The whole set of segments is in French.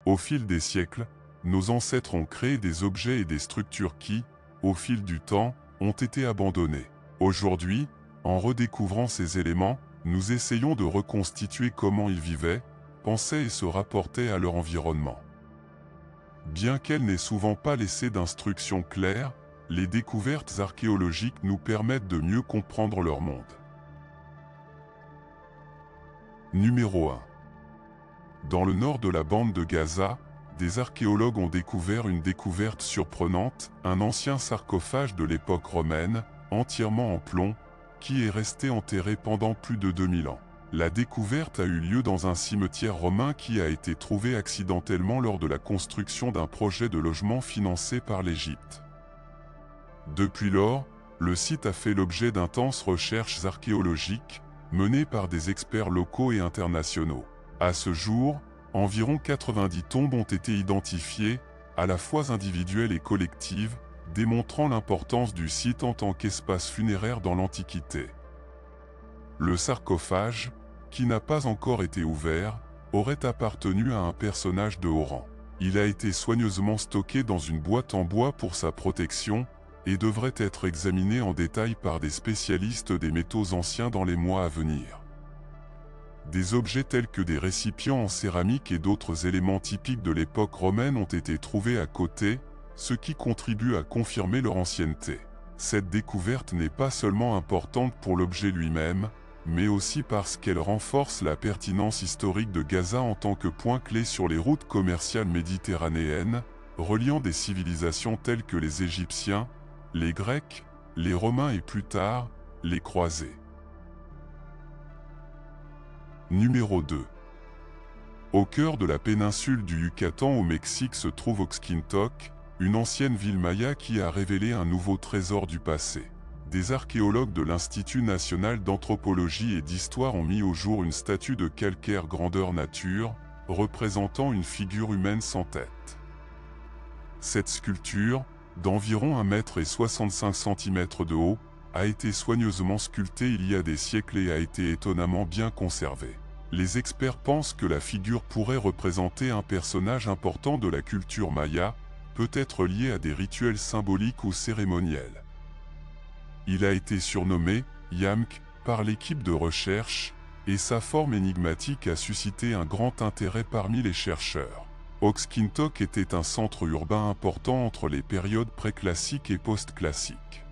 Au fil des siècles, nos ancêtres ont créé des objets et des structures qui, au fil du temps, ont été abandonnés. Aujourd'hui, en redécouvrant ces éléments, nous essayons de reconstituer comment ils vivaient, pensaient et se rapportaient à leur environnement. Bien qu'elles n'aient souvent pas laissé d'instructions claires, les découvertes archéologiques nous permettent de mieux comprendre leur monde. Numéro 1. Dans le nord de la bande de Gaza, des archéologues ont découvert une découverte surprenante, un ancien sarcophage de l'époque romaine, entièrement en plomb, qui est resté enterré pendant plus de 2000 ans. La découverte a eu lieu dans un cimetière romain qui a été trouvé accidentellement lors de la construction d'un projet de logement financé par l'Égypte. Depuis lors, le site a fait l'objet d'intenses recherches archéologiques, menées par des experts locaux et internationaux. À ce jour, environ 90 tombes ont été identifiées, à la fois individuelles et collectives, démontrant l'importance du site en tant qu'espace funéraire dans l'Antiquité. Le sarcophage, qui n'a pas encore été ouvert, aurait appartenu à un personnage de haut rang. Il a été soigneusement stocké dans une boîte en bois pour sa protection, et devrait être examiné en détail par des spécialistes des métaux anciens dans les mois à venir. Des objets tels que des récipients en céramique et d'autres éléments typiques de l'époque romaine ont été trouvés à côté, ce qui contribue à confirmer leur ancienneté. Cette découverte n'est pas seulement importante pour l'objet lui-même, mais aussi parce qu'elle renforce la pertinence historique de Gaza en tant que point clé sur les routes commerciales méditerranéennes, reliant des civilisations telles que les Égyptiens, les Grecs, les Romains et plus tard, les croisés. Numéro 2. Au cœur de la péninsule du Yucatan au Mexique se trouve Oxkintoc, une ancienne ville maya qui a révélé un nouveau trésor du passé. Des archéologues de l'Institut national d'anthropologie et d'histoire ont mis au jour une statue de calcaire grandeur nature, représentant une figure humaine sans tête. Cette sculpture, d'environ 1,65 m de haut, a été soigneusement sculptée il y a des siècles et a été étonnamment bien conservée. Les experts pensent que la figure pourrait représenter un personnage important de la culture maya, peut-être lié à des rituels symboliques ou cérémoniels. Il a été surnommé Yamk par l'équipe de recherche, et sa forme énigmatique a suscité un grand intérêt parmi les chercheurs. Oxkintoc était un centre urbain important entre les périodes préclassiques et post-classiques.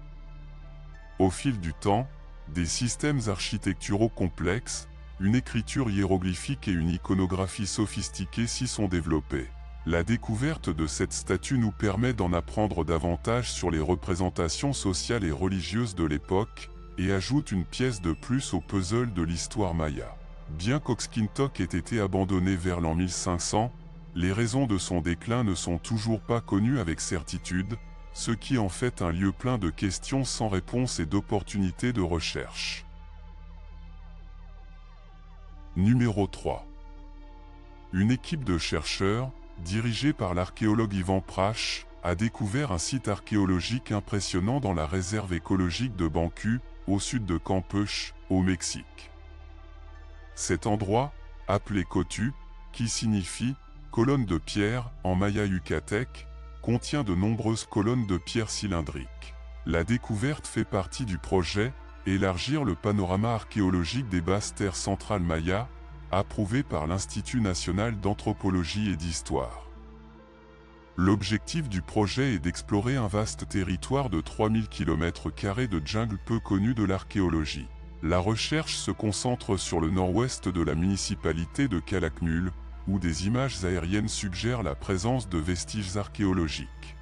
Au fil du temps, des systèmes architecturaux complexes, une écriture hiéroglyphique et une iconographie sophistiquée s'y sont développés. La découverte de cette statue nous permet d'en apprendre davantage sur les représentations sociales et religieuses de l'époque, et ajoute une pièce de plus au puzzle de l'histoire maya. Bien qu'Oxkintoc ait été abandonné vers l'an 1500, les raisons de son déclin ne sont toujours pas connues avec certitude, ce qui en fait un lieu plein de questions sans réponse et d'opportunités de recherche. Numéro 3. Une équipe de chercheurs, dirigée par l'archéologue Ivan Prache, a découvert un site archéologique impressionnant dans la réserve écologique de Bancu, au sud de Campeche, au Mexique. Cet endroit, appelé Cotu, qui signifie « colonne de pierre » en maya yucatèque, contient de nombreuses colonnes de pierre cylindriques. La découverte fait partie du projet « Élargir le panorama archéologique des basses terres centrales mayas », approuvé par l'Institut national d'anthropologie et d'histoire. L'objectif du projet est d'explorer un vaste territoire de 3000 km² de jungle peu connu de l'archéologie. La recherche se concentre sur le nord-ouest de la municipalité de Calakmul, où des images aériennes suggèrent la présence de vestiges archéologiques.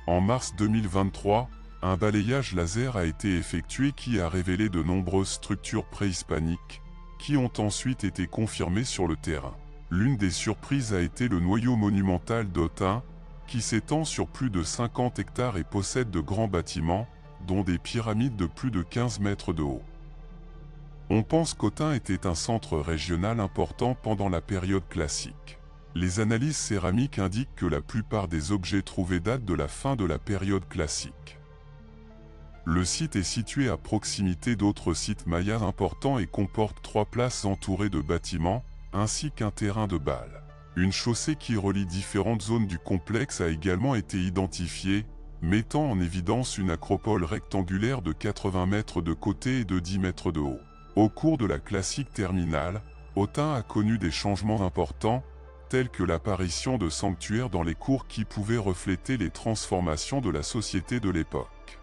En mars 2023, un balayage laser a été effectué qui a révélé de nombreuses structures préhispaniques, qui ont ensuite été confirmées sur le terrain. L'une des surprises a été le noyau monumental d'Autun, qui s'étend sur plus de 50 hectares et possède de grands bâtiments, dont des pyramides de plus de 15 mètres de haut. On pense qu'Autun était un centre régional important pendant la période classique. Les analyses céramiques indiquent que la plupart des objets trouvés datent de la fin de la période classique. Le site est situé à proximité d'autres sites mayas importants et comporte 3 places entourées de bâtiments, ainsi qu'un terrain de balle. Une chaussée qui relie différentes zones du complexe a également été identifiée, mettant en évidence une acropole rectangulaire de 80 mètres de côté et de 10 mètres de haut. Au cours de la classique terminale, Autun a connu des changements importants, tels que l'apparition de sanctuaires dans les cours qui pouvaient refléter les transformations de la société de l'époque.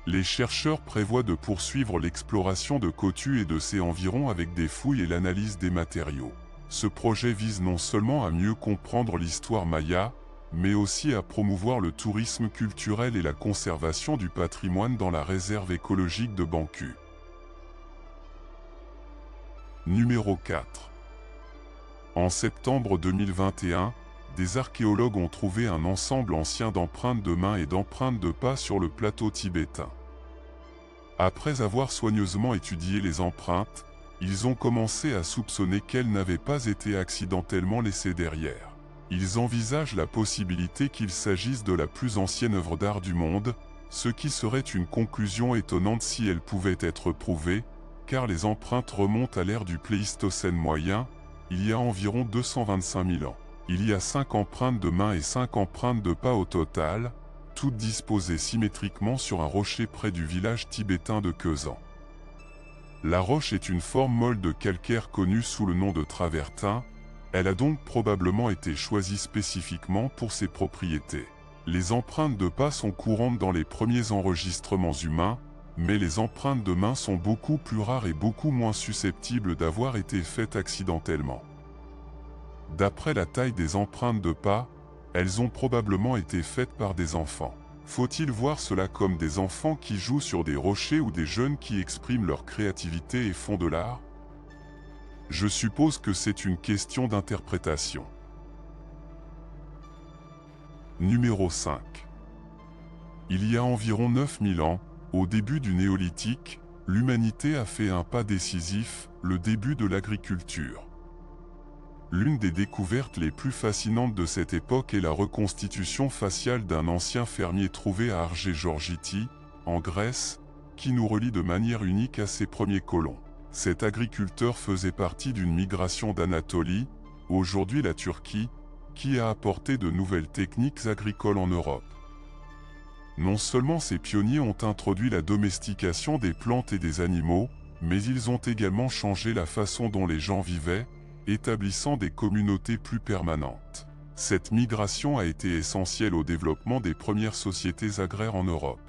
Les chercheurs prévoient de poursuivre l'exploration de Cotu et de ses environs avec des fouilles et l'analyse des matériaux. Ce projet vise non seulement à mieux comprendre l'histoire maya, mais aussi à promouvoir le tourisme culturel et la conservation du patrimoine dans la réserve écologique de Bancu. Numéro 4. En septembre 2021, des archéologues ont trouvé un ensemble ancien d'empreintes de mains et d'empreintes de pas sur le plateau tibétain. Après avoir soigneusement étudié les empreintes, ils ont commencé à soupçonner qu'elles n'avaient pas été accidentellement laissées derrière. Ils envisagent la possibilité qu'il s'agisse de la plus ancienne œuvre d'art du monde, ce qui serait une conclusion étonnante si elle pouvait être prouvée, car les empreintes remontent à l'ère du Pléistocène moyen, il y a environ 225 000 ans. Il y a 5 empreintes de mains et 5 empreintes de pas au total, toutes disposées symétriquement sur un rocher près du village tibétain de Kezan. La roche est une forme molle de calcaire connue sous le nom de travertin, elle a donc probablement été choisie spécifiquement pour ses propriétés. Les empreintes de pas sont courantes dans les premiers enregistrements humains, mais les empreintes de mains sont beaucoup plus rares et beaucoup moins susceptibles d'avoir été faites accidentellement. D'après la taille des empreintes de pas, elles ont probablement été faites par des enfants. Faut-il voir cela comme des enfants qui jouent sur des rochers ou des jeunes qui expriment leur créativité et font de l'art? Je suppose que c'est une question d'interprétation. Numéro 5. Il y a environ 9000 ans, au début du néolithique, l'humanité a fait un pas décisif, le début de l'agriculture. L'une des découvertes les plus fascinantes de cette époque est la reconstitution faciale d'un ancien fermier trouvé à Argé-Georgiti, en Grèce, qui nous relie de manière unique à ses premiers colons. Cet agriculteur faisait partie d'une migration d'Anatolie, aujourd'hui la Turquie, qui a apporté de nouvelles techniques agricoles en Europe. Non seulement ces pionniers ont introduit la domestication des plantes et des animaux, mais ils ont également changé la façon dont les gens vivaient, établissant des communautés plus permanentes. Cette migration a été essentielle au développement des premières sociétés agraires en Europe.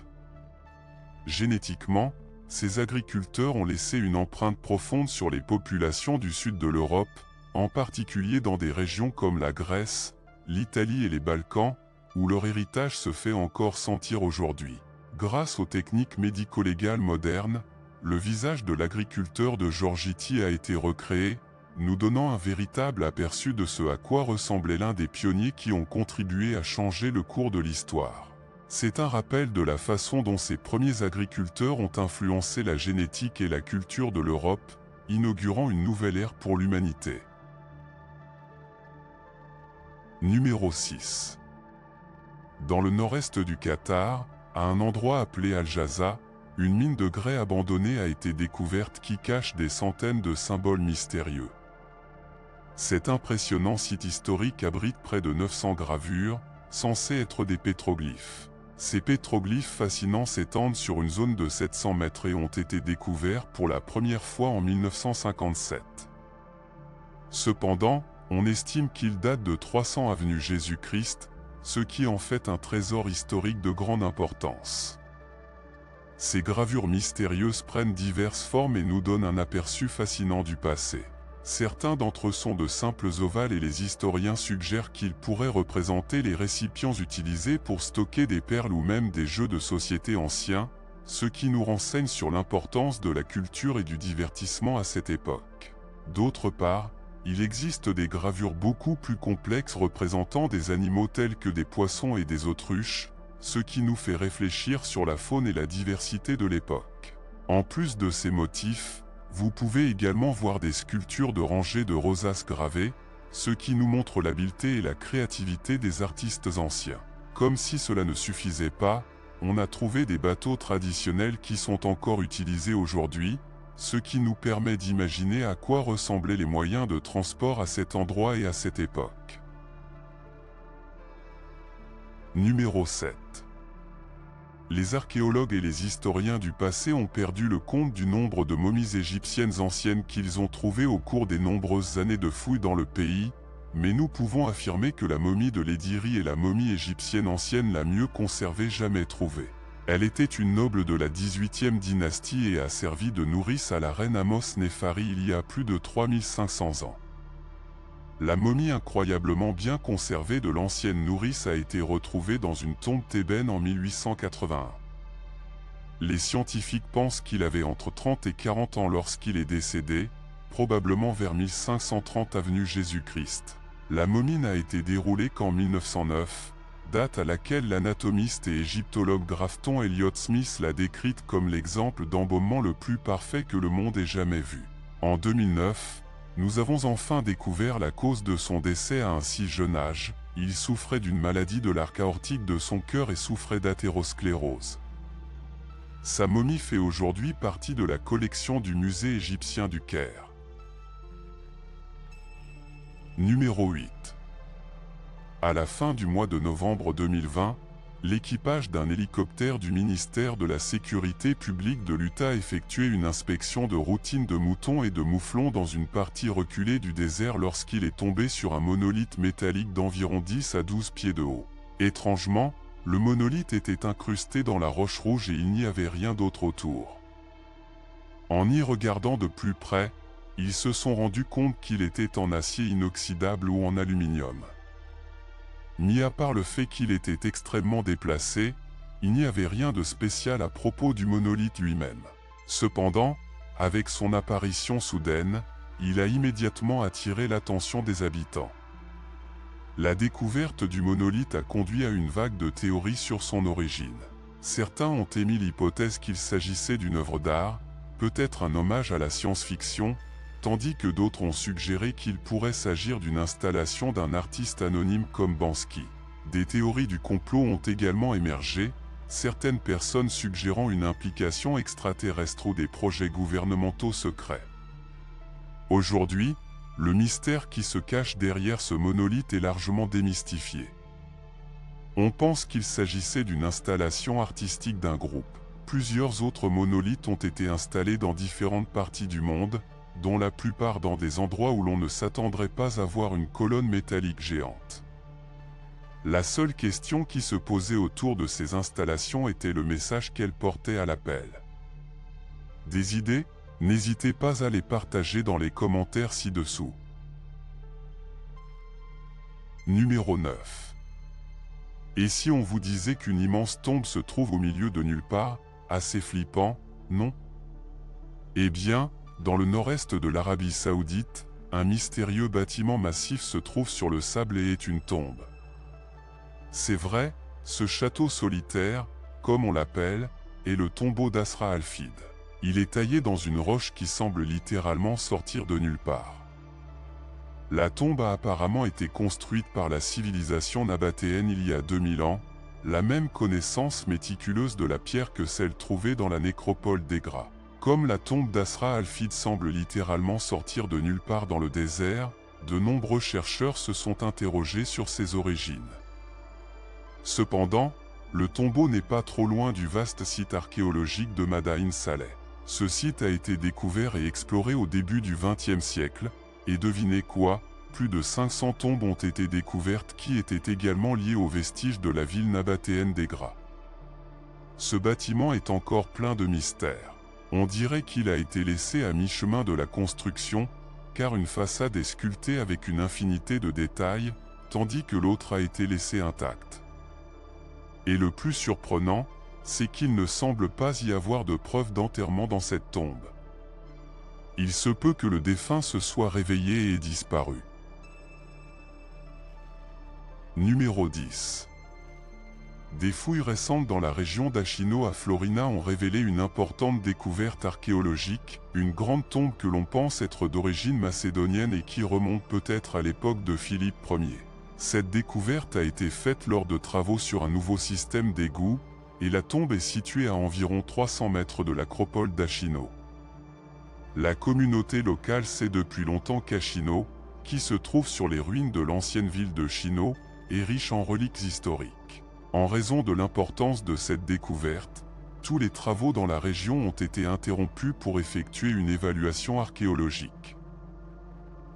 Génétiquement, ces agriculteurs ont laissé une empreinte profonde sur les populations du sud de l'Europe, en particulier dans des régions comme la Grèce, l'Italie et les Balkans, où leur héritage se fait encore sentir aujourd'hui. Grâce aux techniques médico-légales modernes, le visage de l'agriculteur de Georgiti a été recréé, nous donnant un véritable aperçu de ce à quoi ressemblait l'un des pionniers qui ont contribué à changer le cours de l'histoire. C'est un rappel de la façon dont ces premiers agriculteurs ont influencé la génétique et la culture de l'Europe, inaugurant une nouvelle ère pour l'humanité. Numéro 6. Dans le nord-est du Qatar, à un endroit appelé Al-Jaza, une mine de grès abandonnée a été découverte qui cache des centaines de symboles mystérieux. Cet impressionnant site historique abrite près de 900 gravures, censées être des pétroglyphes. Ces pétroglyphes fascinants s'étendent sur une zone de 700 mètres et ont été découverts pour la première fois en 1957. Cependant, on estime qu'ils datent de 300 avenue Jésus-Christ, ce qui en fait un trésor historique de grande importance. Ces gravures mystérieuses prennent diverses formes et nous donnent un aperçu fascinant du passé. Certains d'entre eux sont de simples ovales et les historiens suggèrent qu'ils pourraient représenter les récipients utilisés pour stocker des perles ou même des jeux de société anciens, ce qui nous renseigne sur l'importance de la culture et du divertissement à cette époque. D'autre part, il existe des gravures beaucoup plus complexes représentant des animaux tels que des poissons et des autruches, ce qui nous fait réfléchir sur la faune et la diversité de l'époque. En plus de ces motifs, vous pouvez également voir des sculptures de rangées de rosaces gravées, ce qui nous montre l'habileté et la créativité des artistes anciens. Comme si cela ne suffisait pas, on a trouvé des bateaux traditionnels qui sont encore utilisés aujourd'hui, ce qui nous permet d'imaginer à quoi ressemblaient les moyens de transport à cet endroit et à cette époque. Numéro 7. Les archéologues et les historiens du passé ont perdu le compte du nombre de momies égyptiennes anciennes qu'ils ont trouvées au cours des nombreuses années de fouilles dans le pays, mais nous pouvons affirmer que la momie de Lédiri est la momie égyptienne ancienne la mieux conservée jamais trouvée. Elle était une noble de la 18e dynastie et a servi de nourrice à la reine Amos-Néfari il y a plus de 3500 ans. La momie incroyablement bien conservée de l'ancienne nourrice a été retrouvée dans une tombe thébaine en 1881. Les scientifiques pensent qu'il avait entre 30 et 40 ans lorsqu'il est décédé, probablement vers 1530 avenue Jésus-Christ. La momie n'a été déroulée qu'en 1909, date à laquelle l'anatomiste et égyptologue Grafton Elliott Smith l'a décrite comme l'exemple d'embaumement le plus parfait que le monde ait jamais vu. En 2009, nous avons enfin découvert la cause de son décès à un si jeune âge. Il souffrait d'une maladie de l'arc aortique de son cœur et souffrait d'athérosclérose. Sa momie fait aujourd'hui partie de la collection du musée égyptien du Caire. Numéro 8. À la fin du mois de novembre 2020, l'équipage d'un hélicoptère du ministère de la Sécurité publique de l'Utah effectuait une inspection de routine de moutons et de mouflons dans une partie reculée du désert lorsqu'il est tombé sur un monolithe métallique d'environ 10 à 12 pieds de haut. Étrangement, le monolithe était incrusté dans la roche rouge et il n'y avait rien d'autre autour. En y regardant de plus près, ils se sont rendus compte qu'il était en acier inoxydable ou en aluminium. Mis à part le fait qu'il était extrêmement déplacé, il n'y avait rien de spécial à propos du monolithe lui-même. Cependant, avec son apparition soudaine, il a immédiatement attiré l'attention des habitants. La découverte du monolithe a conduit à une vague de théories sur son origine. Certains ont émis l'hypothèse qu'il s'agissait d'une œuvre d'art, peut-être un hommage à la science-fiction, tandis que d'autres ont suggéré qu'il pourrait s'agir d'une installation d'un artiste anonyme comme Banksy. Des théories du complot ont également émergé, certaines personnes suggérant une implication extraterrestre ou des projets gouvernementaux secrets. Aujourd'hui, le mystère qui se cache derrière ce monolithe est largement démystifié. On pense qu'il s'agissait d'une installation artistique d'un groupe. Plusieurs autres monolithes ont été installés dans différentes parties du monde, dont la plupart dans des endroits où l'on ne s'attendrait pas à voir une colonne métallique géante. La seule question qui se posait autour de ces installations était le message qu'elles portaient à l'appel. Des idées? N'hésitez pas à les partager dans les commentaires ci-dessous. Numéro 9. Et si on vous disait qu'une immense tombe se trouve au milieu de nulle part, assez flippant, non? Eh bien, dans le nord-est de l'Arabie Saoudite, un mystérieux bâtiment massif se trouve sur le sable et est une tombe. C'est vrai, ce château solitaire, comme on l'appelle, est le tombeau d'Asra al-Fid. Il est taillé dans une roche qui semble littéralement sortir de nulle part. La tombe a apparemment été construite par la civilisation nabatéenne il y a 2000 ans, la même connaissance méticuleuse de la pierre que celle trouvée dans la nécropole d'Egra. Comme la tombe d'Asra al-Fid semble littéralement sortir de nulle part dans le désert, de nombreux chercheurs se sont interrogés sur ses origines. Cependant, le tombeau n'est pas trop loin du vaste site archéologique de Madain Saleh. Ce site a été découvert et exploré au début du XXe siècle, et devinez quoi, plus de 500 tombes ont été découvertes qui étaient également liées aux vestiges de la ville nabatéenne d'Egra. Ce bâtiment est encore plein de mystères. On dirait qu'il a été laissé à mi-chemin de la construction, car une façade est sculptée avec une infinité de détails, tandis que l'autre a été laissée intacte. Et le plus surprenant, c'est qu'il ne semble pas y avoir de preuves d'enterrement dans cette tombe. Il se peut que le défunt se soit réveillé et ait disparu. Numéro 10. Des fouilles récentes dans la région d'Achino à Florina ont révélé une importante découverte archéologique, une grande tombe que l'on pense être d'origine macédonienne et qui remonte peut-être à l'époque de Philippe Ier. Cette découverte a été faite lors de travaux sur un nouveau système d'égouts, et la tombe est située à environ 300 mètres de l'acropole d'Achino. La communauté locale sait depuis longtemps qu'Ashino, qui se trouve sur les ruines de l'ancienne ville de Shino, est riche en reliques historiques. En raison de l'importance de cette découverte, tous les travaux dans la région ont été interrompus pour effectuer une évaluation archéologique.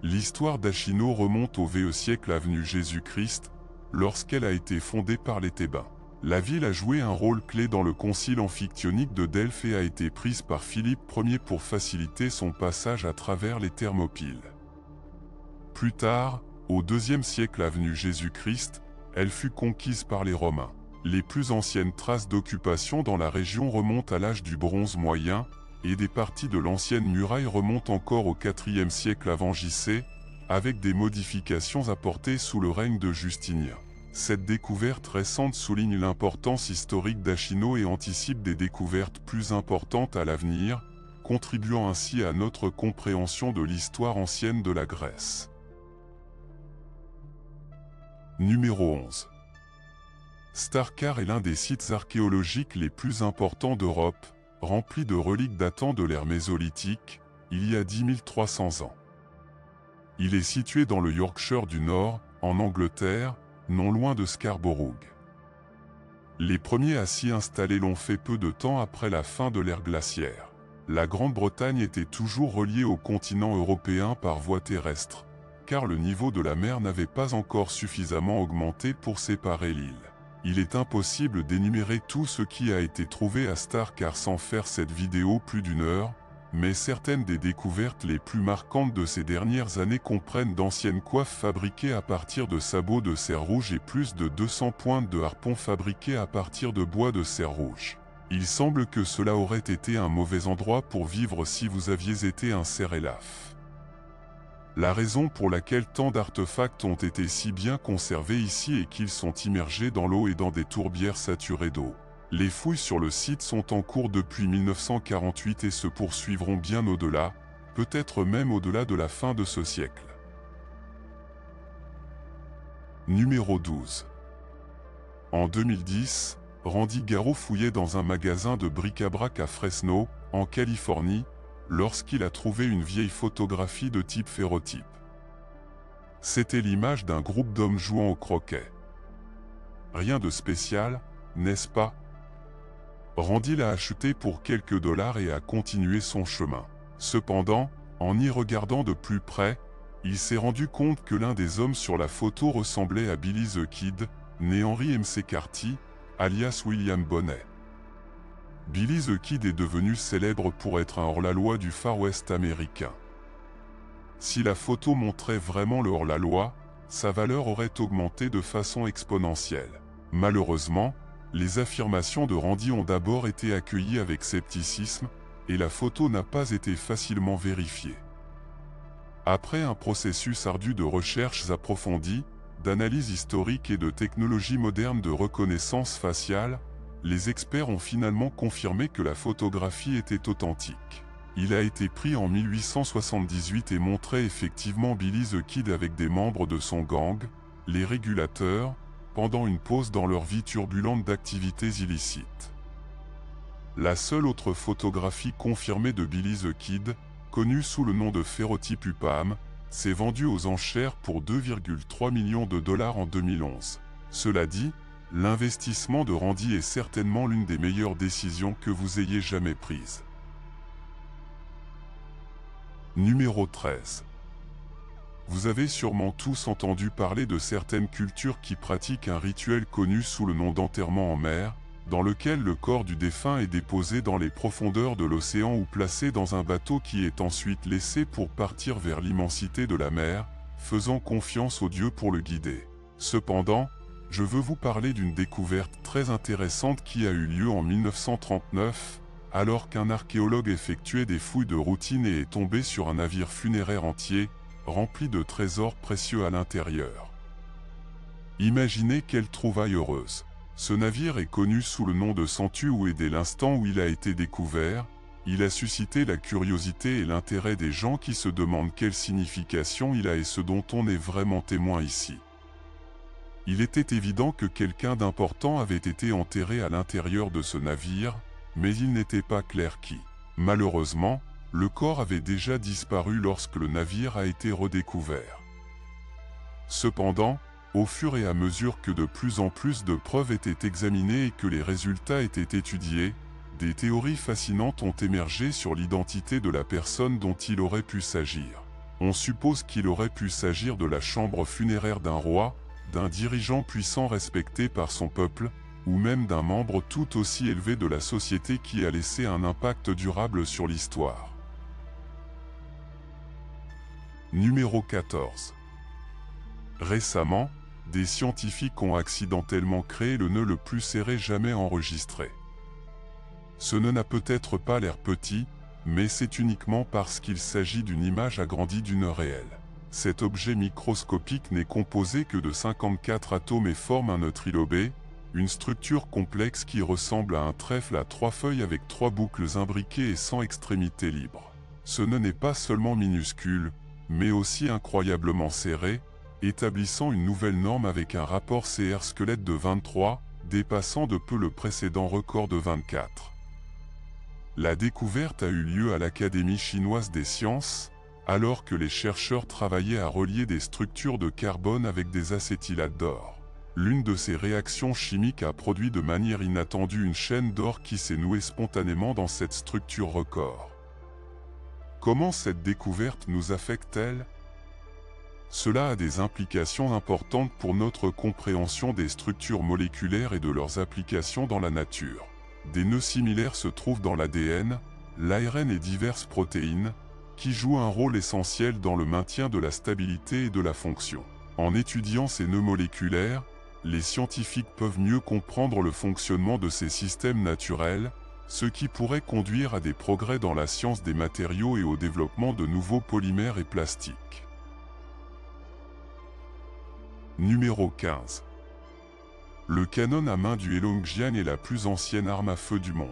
L'histoire d'Ashino remonte au VE siècle avenue Jésus-Christ, lorsqu'elle a été fondée par les Thébains. La ville a joué un rôle clé dans le concile amphictyonique de Delphes et a été prise par Philippe Ier pour faciliter son passage à travers les Thermopyles. Plus tard, au IIe siècle avenue Jésus-Christ, elle fut conquise par les Romains. Les plus anciennes traces d'occupation dans la région remontent à l'âge du bronze moyen, et des parties de l'ancienne muraille remontent encore au IVe siècle avant JC, avec des modifications apportées sous le règne de Justinien. Cette découverte récente souligne l'importance historique d'Ashino et anticipe des découvertes plus importantes à l'avenir, contribuant ainsi à notre compréhension de l'histoire ancienne de la Grèce. Numéro 11. Starkar est l'un des sites archéologiques les plus importants d'Europe, rempli de reliques datant de l'ère mésolithique, il y a 10 300 ans. Il est situé dans le Yorkshire du Nord, en Angleterre, non loin de Scarborough. Les premiers à s'y installer l'ont fait peu de temps après la fin de l'ère glaciaire. La Grande-Bretagne était toujours reliée au continent européen par voie terrestre, car le niveau de la mer n'avait pas encore suffisamment augmenté pour séparer l'île. Il est impossible d'énumérer tout ce qui a été trouvé à Starkar sans faire cette vidéo plus d'une heure, mais certaines des découvertes les plus marquantes de ces dernières années comprennent d'anciennes coiffes fabriquées à partir de sabots de cerf rouge et plus de 200 pointes de harpons fabriquées à partir de bois de cerf rouge. Il semble que cela aurait été un mauvais endroit pour vivre si vous aviez été un cerf élaphe. La raison pour laquelle tant d'artefacts ont été si bien conservés ici est qu'ils sont immergés dans l'eau et dans des tourbières saturées d'eau. Les fouilles sur le site sont en cours depuis 1948 et se poursuivront bien au-delà, peut-être même au-delà de la fin de ce siècle. Numéro 12. En 2010, Randy Garreau fouillait dans un magasin de bric-à-brac à Fresno, en Californie, lorsqu'il a trouvé une vieille photographie de type ferrotype. C'était l'image d'un groupe d'hommes jouant au croquet. Rien de spécial, n'est-ce pas? Randy l'a acheté pour quelques dollars et a continué son chemin. Cependant, en y regardant de plus près, il s'est rendu compte que l'un des hommes sur la photo ressemblait à Billy the Kid, né Henry McCarthy, alias William Bonnet. Billy the Kid est devenu célèbre pour être un hors-la-loi du Far West américain. Si la photo montrait vraiment le hors-la-loi, sa valeur aurait augmenté de façon exponentielle. Malheureusement, les affirmations de Randy ont d'abord été accueillies avec scepticisme, et la photo n'a pas été facilement vérifiée. Après un processus ardu de recherches approfondies, d'analyse historique et de technologies modernes de reconnaissance faciale, les experts ont finalement confirmé que la photographie était authentique. Il a été pris en 1878 et montrait effectivement Billy the Kid avec des membres de son gang, les Régulateurs, pendant une pause dans leur vie turbulente d'activités illicites. La seule autre photographie confirmée de Billy the Kid, connue sous le nom de Ferrotype UPAM, s'est vendue aux enchères pour 2,3 millions de dollars en 2011. Cela dit, l'investissement de Randy est certainement l'une des meilleures décisions que vous ayez jamais prises. Numéro 13. Vous avez sûrement tous entendu parler de certaines cultures qui pratiquent un rituel connu sous le nom d'enterrement en mer, dans lequel le corps du défunt est déposé dans les profondeurs de l'océan ou placé dans un bateau qui est ensuite laissé pour partir vers l'immensité de la mer, faisant confiance aux dieux pour le guider. Cependant, je veux vous parler d'une découverte très intéressante qui a eu lieu en 1939, alors qu'un archéologue effectuait des fouilles de routine et est tombé sur un navire funéraire entier, rempli de trésors précieux à l'intérieur. Imaginez quelle trouvaille heureuse. Ce navire est connu sous le nom de Century et dès l'instant où il a été découvert, il a suscité la curiosité et l'intérêt des gens qui se demandent quelle signification il a et ce dont on est vraiment témoin ici. Il était évident que quelqu'un d'important avait été enterré à l'intérieur de ce navire, mais il n'était pas clair qui. Malheureusement, Le corps avait déjà disparu lorsque le navire a été redécouvert. Cependant, au fur et à mesure que de plus en plus de preuves étaient examinées et que les résultats étaient étudiés, des théories fascinantes ont émergé sur l'identité de la personne dont il aurait pu s'agir. On suppose qu'il aurait pu s'agir de la chambre funéraire d'un roi, d'un dirigeant puissant respecté par son peuple, ou même d'un membre tout aussi élevé de la société qui a laissé un impact durable sur l'histoire. Numéro 14. Récemment, des scientifiques ont accidentellement créé le nœud le plus serré jamais enregistré. Ce nœud n'a peut-être pas l'air petit, mais c'est uniquement parce qu'il s'agit d'une image agrandie du nœud réel. Cet objet microscopique n'est composé que de 54 atomes et forme un nœud trilobé, une structure complexe qui ressemble à un trèfle à 3 feuilles avec 3 boucles imbriquées et sans extrémité libre. Ce nœud n'est pas seulement minuscule, mais aussi incroyablement serré, établissant une nouvelle norme avec un rapport CR-squelette de 23, dépassant de peu le précédent record de 24. La découverte a eu lieu à l'Académie chinoise des sciences, alors que les chercheurs travaillaient à relier des structures de carbone avec des acétylates d'or. L'une de ces réactions chimiques a produit de manière inattendue une chaîne d'or qui s'est nouée spontanément dans cette structure record. Comment cette découverte nous affecte-t-elle ? Cela a des implications importantes pour notre compréhension des structures moléculaires et de leurs applications dans la nature. Des nœuds similaires se trouvent dans l'ADN, l'ARN et diverses protéines, qui jouent un rôle essentiel dans le maintien de la stabilité et de la fonction. En étudiant ces nœuds moléculaires, les scientifiques peuvent mieux comprendre le fonctionnement de ces systèmes naturels, ce qui pourrait conduire à des progrès dans la science des matériaux et au développement de nouveaux polymères et plastiques. Numéro 15. Le canon à main du Heilongjiang est la plus ancienne arme à feu du monde.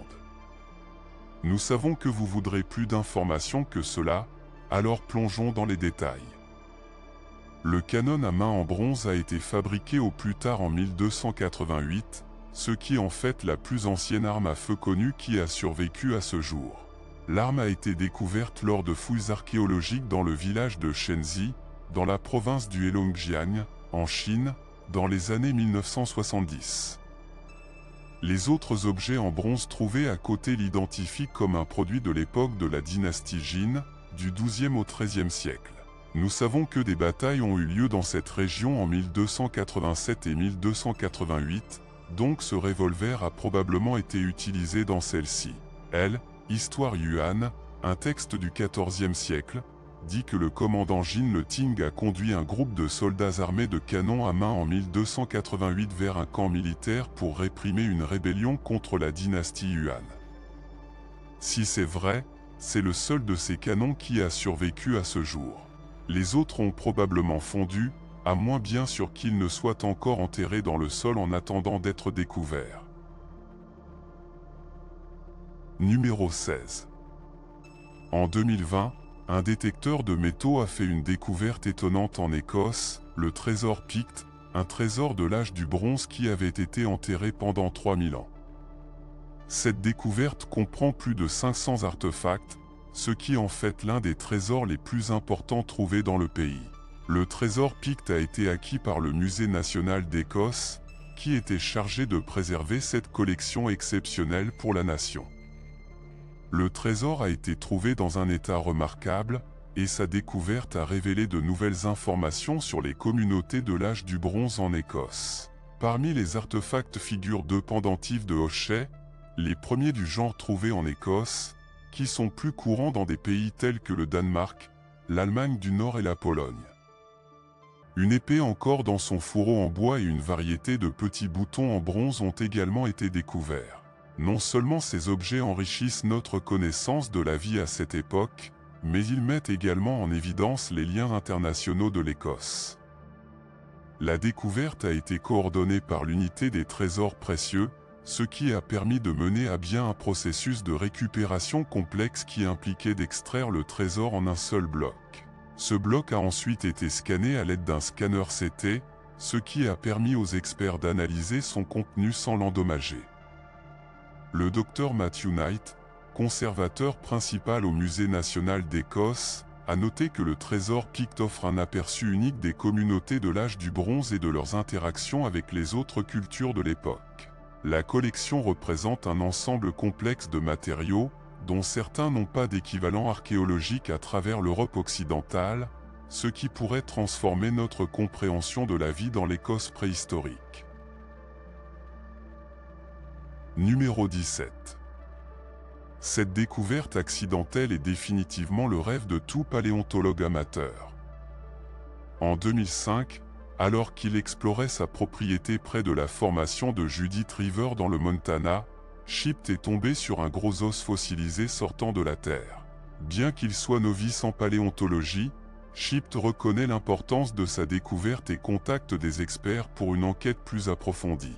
Nous savons que vous voudrez plus d'informations que cela, alors plongeons dans les détails. Le canon à main en bronze a été fabriqué au plus tard en 1288, ce qui est en fait la plus ancienne arme à feu connue qui a survécu à ce jour. L'arme a été découverte lors de fouilles archéologiques dans le village de Shenzi, dans la province du Heilongjiang, en Chine, dans les années 1970. Les autres objets en bronze trouvés à côté l'identifient comme un produit de l'époque de la dynastie Jin, du XIIe au XIIIe siècle. Nous savons que des batailles ont eu lieu dans cette région en 1287 et 1288, donc ce revolver a probablement été utilisé dans celle-ci. Histoire Yuan, un texte du XIVe siècle, dit que le commandant Jin Le Ting a conduit un groupe de soldats armés de canons à main en 1288 vers un camp militaire pour réprimer une rébellion contre la dynastie Yuan. Si c'est vrai, c'est le seul de ces canons qui a survécu à ce jour. Les autres ont probablement fondu, à moins bien sûr qu'ils ne soient encore enterrés dans le sol en attendant d'être découverts. Numéro 16. En 2020, un détecteur de métaux a fait une découverte étonnante en Écosse, le trésor Pict, un trésor de l'âge du bronze qui avait été enterré pendant 3000 ans. Cette découverte comprend plus de 500 artefacts, ce qui est en fait l'un des trésors les plus importants trouvés dans le pays. Le trésor Pict a été acquis par le Musée national d'Écosse, qui était chargé de préserver cette collection exceptionnelle pour la nation. Le trésor a été trouvé dans un état remarquable, et sa découverte a révélé de nouvelles informations sur les communautés de l'âge du bronze en Écosse. Parmi les artefacts figurent 2 pendentifs de hochet, les premiers du genre trouvés en Écosse, qui sont plus courants dans des pays tels que le Danemark, l'Allemagne du Nord et la Pologne. Une épée encore dans son fourreau en bois et une variété de petits boutons en bronze ont également été découverts. Non seulement ces objets enrichissent notre connaissance de la vie à cette époque, mais ils mettent également en évidence les liens internationaux de l'Écosse. La découverte a été coordonnée par l'unité des trésors précieux, ce qui a permis de mener à bien un processus de récupération complexe qui impliquait d'extraire le trésor en un seul bloc. Ce bloc a ensuite été scanné à l'aide d'un scanner CT, ce qui a permis aux experts d'analyser son contenu sans l'endommager. Le docteur Matthew Knight, conservateur principal au Musée national d'Écosse, a noté que le trésor Pict offre un aperçu unique des communautés de l'âge du bronze et de leurs interactions avec les autres cultures de l'époque. La collection représente un ensemble complexe de matériaux, dont certains n'ont pas d'équivalent archéologique à travers l'Europe occidentale, ce qui pourrait transformer notre compréhension de la vie dans l'Écosse préhistorique. Numéro 17. Cette découverte accidentelle est définitivement le rêve de tout paléontologue amateur. En 2005, alors qu'il explorait sa propriété près de la formation de Judith River dans le Montana, Shipt est tombé sur un gros os fossilisé sortant de la Terre. Bien qu'il soit novice en paléontologie, Shipt reconnaît l'importance de sa découverte et contacte des experts pour une enquête plus approfondie.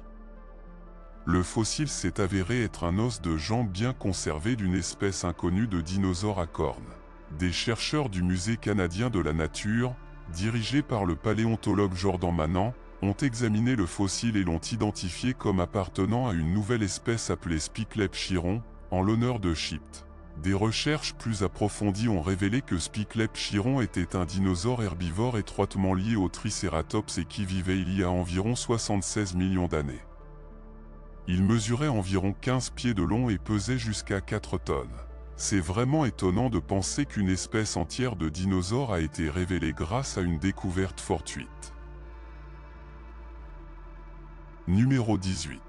Le fossile s'est avéré être un os de jambe bien conservé d'une espèce inconnue de dinosaure à cornes. Des chercheurs du Musée canadien de la nature, dirigés par le paléontologue Jordan Manant, ont examiné le fossile et l'ont identifié comme appartenant à une nouvelle espèce appelée Spiclep chiron, en l'honneur de Shipt. Des recherches plus approfondies ont révélé que Spiclep chiron était un dinosaure herbivore étroitement lié au Triceratops et qui vivait il y a environ 76 millions d'années. Il mesurait environ 15 pieds de long et pesait jusqu'à 4 tonnes. C'est vraiment étonnant de penser qu'une espèce entière de dinosaures a été révélée grâce à une découverte fortuite. Numéro 18.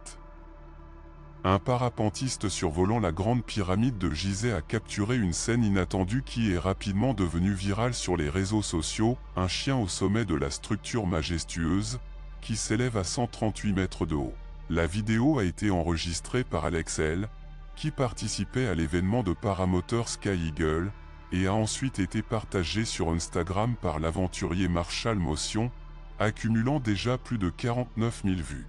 Un parapentiste survolant la grande pyramide de Gizeh a capturé une scène inattendue qui est rapidement devenue virale sur les réseaux sociaux, un chien au sommet de la structure majestueuse, qui s'élève à 138 mètres de haut. La vidéo a été enregistrée par Alex L., qui participait à l'événement de paramoteur Sky Eagle, et a ensuite été partagée sur Instagram par l'aventurier Marshall Motion, accumulant déjà plus de 49 000 vues.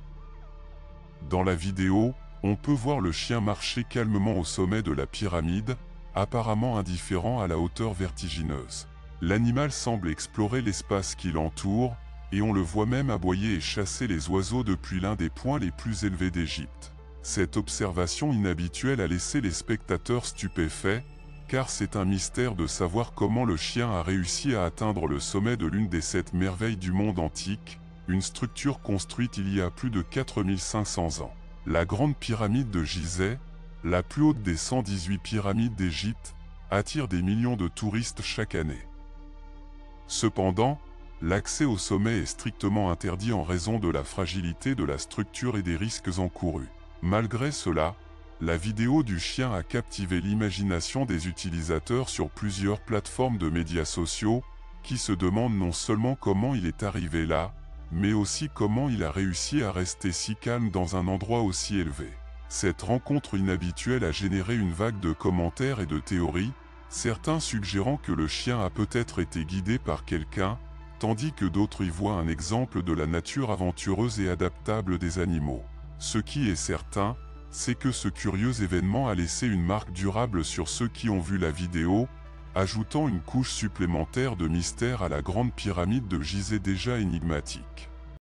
Dans la vidéo, on peut voir le chien marcher calmement au sommet de la pyramide, apparemment indifférent à la hauteur vertigineuse. L'animal semble explorer l'espace qui l'entoure, et on le voit même aboyer et chasser les oiseaux depuis l'un des points les plus élevés d'Égypte. Cette observation inhabituelle a laissé les spectateurs stupéfaits, car c'est un mystère de savoir comment le chien a réussi à atteindre le sommet de l'une des 7 merveilles du monde antique, une structure construite il y a plus de 4500 ans. La grande pyramide de Gizeh, la plus haute des 118 pyramides d'Égypte, attire des millions de touristes chaque année. Cependant, l'accès au sommet est strictement interdit en raison de la fragilité de la structure et des risques encourus. Malgré cela, la vidéo du chien a captivé l'imagination des utilisateurs sur plusieurs plateformes de médias sociaux, qui se demandent non seulement comment il est arrivé là, mais aussi comment il a réussi à rester si calme dans un endroit aussi élevé. Cette rencontre inhabituelle a généré une vague de commentaires et de théories, certains suggérant que le chien a peut-être été guidé par quelqu'un, tandis que d'autres y voient un exemple de la nature aventureuse et adaptable des animaux. Ce qui est certain, c'est que ce curieux événement a laissé une marque durable sur ceux qui ont vu la vidéo, ajoutant une couche supplémentaire de mystère à la grande pyramide de Gizeh déjà énigmatique.